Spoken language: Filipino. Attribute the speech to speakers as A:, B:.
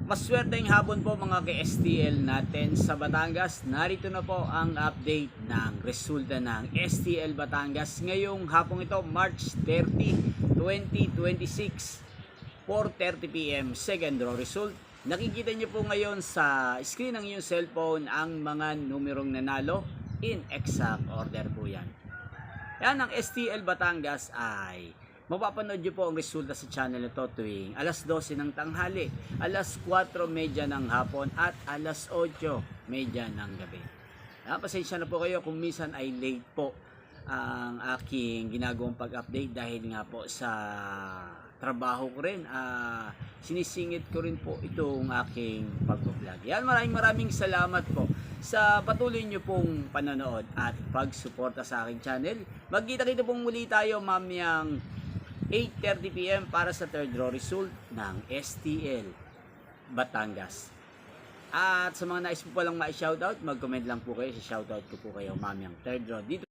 A: Maswerteng hapon po mga ka-STL natin sa Batangas. Narito na po ang update ng resulta ng STL Batangas ngayong hapong ito, March 30, 2026, 4:30 PM, second draw result. Nakikita niyo po ngayon sa screen ng iyong cellphone ang mga numerong nanalo in exact order po yan. Yan ang STL Batangas ay mapapanood nyo po ang resulta sa channel ito tuwing alas 12 ng tanghali, alas 4:30 ng hapon at alas 8:30 ng gabi. Pasensya na po kayo kung minsan ay late po ang aking ginagawang pag-update dahil nga po sa trabaho ko rin. Sinisingit ko rin po itong aking pag-vlog. Yan, maraming salamat po sa patuloy nyo pong panonood at pagsuporta sa aking channel. Magkita-kita pong muli tayo mamayang 8:30 PM para sa third draw result ng STL Batangas. At sa mga nais po palang ma-shoutout, mag-comment lang po kayo, sa shoutout ko po kayo mamayang third draw dito